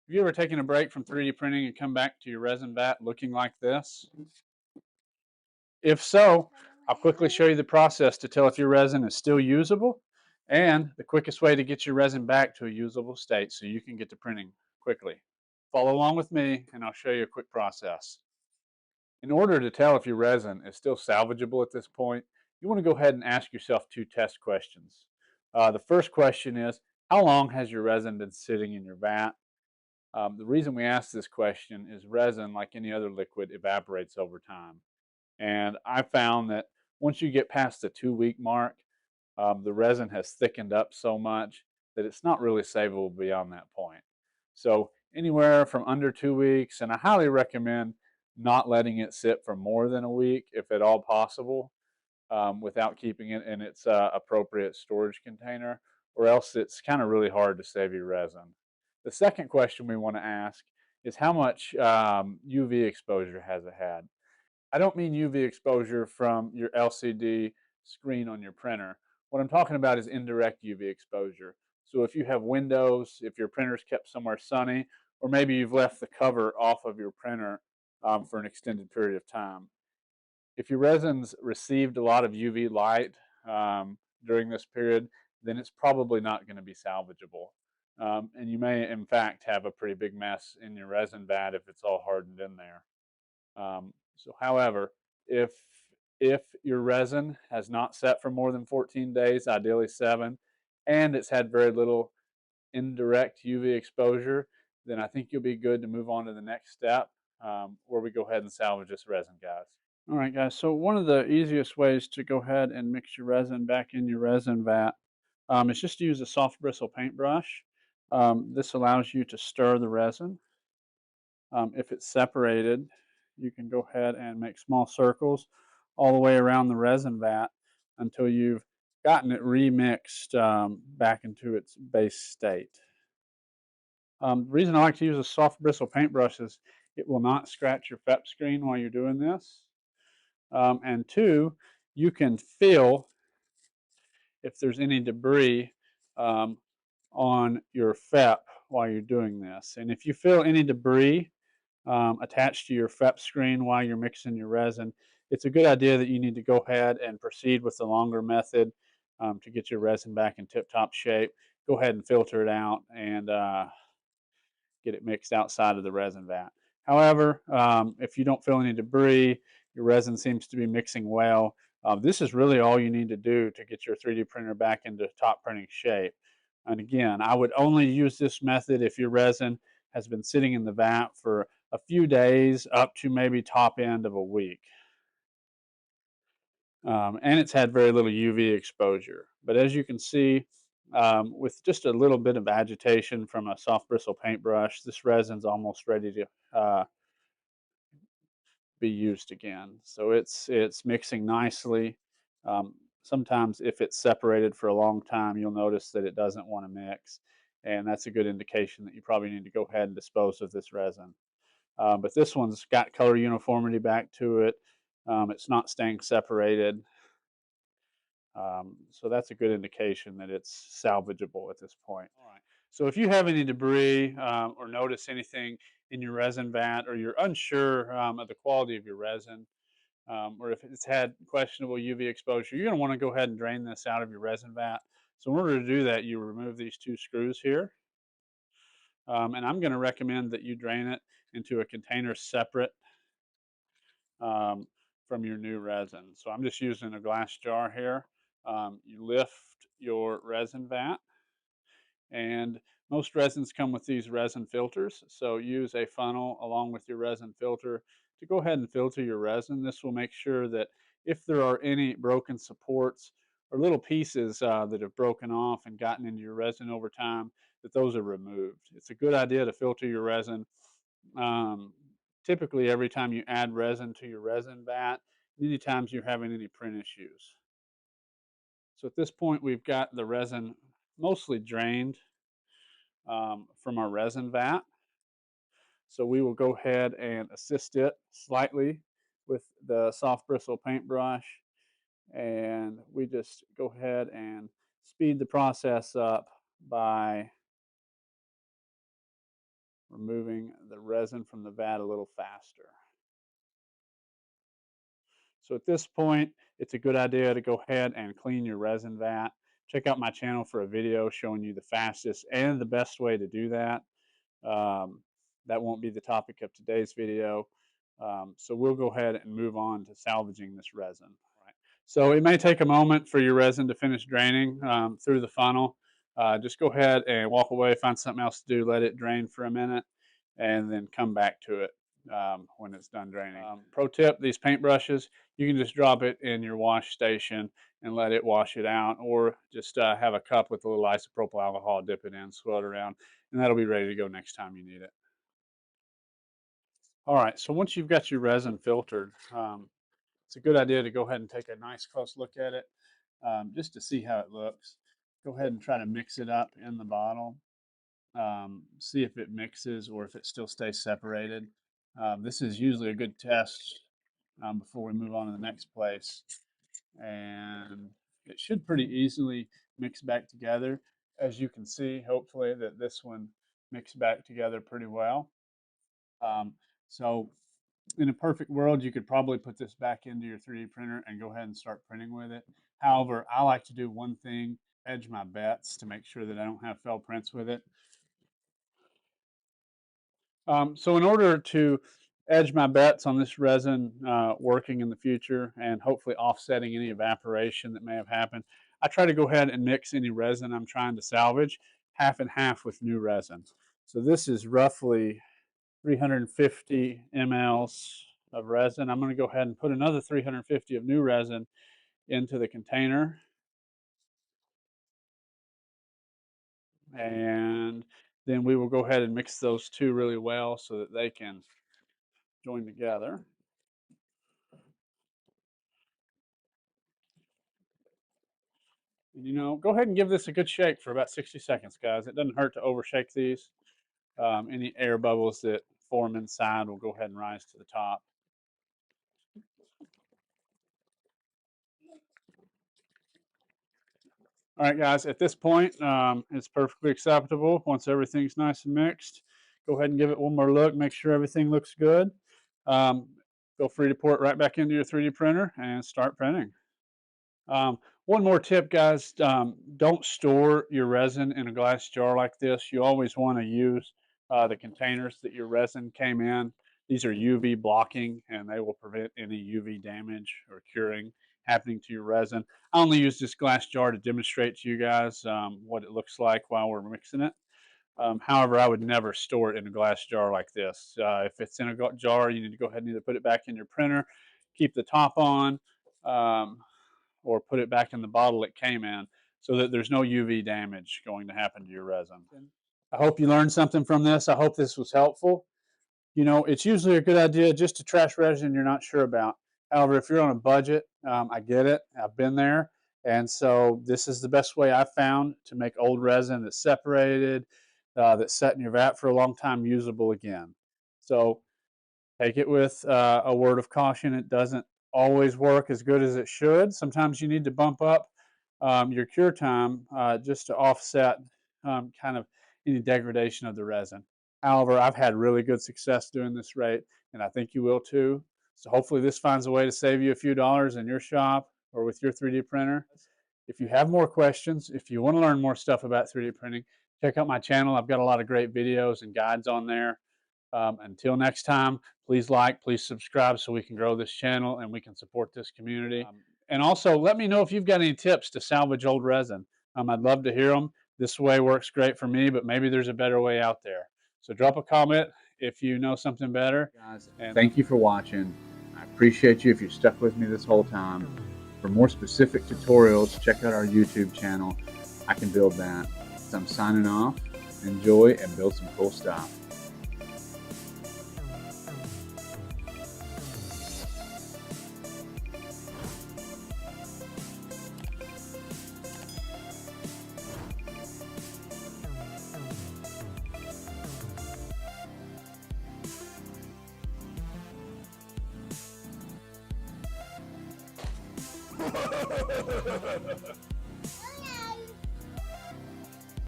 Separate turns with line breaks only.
Have you ever taken a break from 3D printing and come back to your resin vat looking like this? If so, I'll quickly show you the process to tell if your resin is still usable and the quickest way to get your resin back to a usable state so you can get to printing quickly. Follow along with me and I'll show you a quick process. In order to tell if your resin is still salvageable at this point, you want to go ahead and ask yourself two test questions. The first question is, how long has your resin been sitting in your vat? The reason we ask this question is resin, like any other liquid, evaporates over time. And I found that once you get past the 2 week mark, the resin has thickened up so much that it's not really savable beyond that point. So anywhere from under 2 weeks, and I highly recommend not letting it sit for more than a week, if at all possible, without keeping it in its appropriate storage container, or else it's kind of really hard to save your resin. The second question we want to ask is how much UV exposure has it had? I don't mean UV exposure from your LCD screen on your printer. What I'm talking about is indirect UV exposure. So if you have windows, if your printer's kept somewhere sunny, or maybe you've left the cover off of your printer for an extended period of time. If your resins received a lot of UV light during this period, then it's probably not going to be salvageable. And you may, in fact, have a pretty big mess in your resin vat if it's all hardened in there. However, if your resin has not set for more than 14 days, ideally 7, and it's had very little indirect UV exposure, then I think you'll be good to move on to the next step, where we go ahead and salvage this resin, guys. All right, guys. So one of the easiest ways to go ahead and mix your resin back in your resin vat is just to use a soft bristle paintbrush. This allows you to stir the resin. If it's separated, you can go ahead and make small circles all the way around the resin vat until you've gotten it remixed back into its base state. The reason I like to use a soft bristle paintbrush is it will not scratch your FEP screen while you're doing this. And two, you can feel if there's any debris um, on your FEP while you're doing this. And if you feel any debris attached to your FEP screen while you're mixing your resin, it's a good idea that you need to go ahead and proceed with the longer method to get your resin back in tip-top shape. Go ahead and filter it out and get it mixed outside of the resin vat. However, if you don't feel any debris, your resin seems to be mixing well, this is really all you need to do to get your 3D printer back into top printing shape. And again, I would only use this method if your resin has been sitting in the vat for a few days up to maybe top end of a week. And it's had very little UV exposure. But as you can see, with just a little bit of agitation from a soft bristle paintbrush, this resin's almost ready to be used again. So it's mixing nicely. Sometimes if it's separated for a long time, you'll notice that it doesn't want to mix. And that's a good indication that you probably need to go ahead and dispose of this resin. But this one's got color uniformity back to it. It's not staying separated. So that's a good indication that it's salvageable at this point. All right. So if you have any debris or notice anything in your resin vat, or you're unsure of the quality of your resin, or if it's had questionable UV exposure, you're going to want to go ahead and drain this out of your resin vat. So in order to do that, you remove these two screws here. And I'm going to recommend that you drain it into a container separate from your new resin. So I'm just using a glass jar here. You lift your resin vat, and most resins come with these resin filters. So use a funnel along with your resin filter to go ahead and filter your resin. This will make sure that if there are any broken supports or little pieces that have broken off and gotten into your resin over time, that those are removed. It's a good idea to filter your resin typically every time you add resin to your resin vat, many times you're having any print issues. So at this point, we've got the resin mostly drained from our resin vat. So we will go ahead and assist it slightly with the soft bristle paintbrush. And we just go ahead and speed the process up by removing the resin from the vat a little faster. So at this point, it's a good idea to go ahead and clean your resin vat. Check out my channel for a video showing you the fastest and the best way to do that. Um, that won't be the topic of today's video. So we'll go ahead and move on to salvaging this resin. Right. So it may take a moment for your resin to finish draining through the funnel. Just go ahead and walk away, find something else to do, let it drain for a minute, and then come back to it when it's done draining. Pro tip, these paint brushes, you can just drop it in your wash station and let it wash it out, or just have a cup with a little isopropyl alcohol, dip it in, swirl it around, and that'll be ready to go next time you need it. All right, so once you've got your resin filtered, it's a good idea to go ahead and take a nice close look at it just to see how it looks. Go ahead and try to mix it up in the bottle. See if it mixes or if it still stays separated. This is usually a good test before we move on to the next place. And it should pretty easily mix back together. As you can see, hopefully, that this one mixed back together pretty well. So in a perfect world, you could probably put this back into your 3D printer and go ahead and start printing with it. However, I like to do one thing, edge my bets to make sure that I don't have fell prints with it. So in order to edge my bets on this resin working in the future and hopefully offsetting any evaporation that may have happened, I try to go ahead and mix any resin I'm trying to salvage half and half with new resin. So this is roughly 350 mLs of resin. I'm going to go ahead and put another 350 of new resin into the container. And then we will go ahead and mix those two really well so that they can join together. And, go ahead and give this a good shake for about 60 seconds, guys. It doesn't hurt to overshake these. Any air bubbles that form inside will go ahead and rise to the top. All right, guys, at this point, it's perfectly acceptable. Once everything's nice and mixed, go ahead and give it one more look, make sure everything looks good. Feel free to pour it right back into your 3D printer and start printing. One more tip, guys, don't store your resin in a glass jar like this. You always want to use the containers that your resin came in. These are UV blocking, and they will prevent any UV damage or curing happening to your resin. I only use this glass jar to demonstrate to you guys what it looks like while we're mixing it. However, I would never store it in a glass jar like this. If it's in a jar, you need to go ahead and either put it back in your printer, keep the top on, or put it back in the bottle it came in so that there's no UV damage going to happen to your resin. I hope you learned something from this. I hope this was helpful. It's usually a good idea just to trash resin you're not sure about. However, if you're on a budget, I get it. I've been there. And so this is the best way I've found to make old resin that's separated, that's set in your vat for a long time, usable again. So take it with a word of caution. It doesn't always work as good as it should. Sometimes you need to bump up your cure time just to offset kind of any degradation of the resin. However, I've had really good success doing this rate, and I think you will too. So hopefully this finds a way to save you a few dollars in your shop or with your 3D printer. If you have more questions, if you want to learn more stuff about 3D printing, check out my channel. I've got a lot of great videos and guides on there. Until next time, please like, please subscribe so we can grow this channel and we can support this community. And also, let me know if you've got any tips to salvage old resin. I'd love to hear them. This way works great for me, but maybe there's a better way out there. So drop a comment if you know something better. Guys, and thank you for watching. I appreciate you if you stuck with me this whole time. For more specific tutorials, check out our YouTube channel. I can build that. So I'm signing off. Enjoy and build some cool stuff.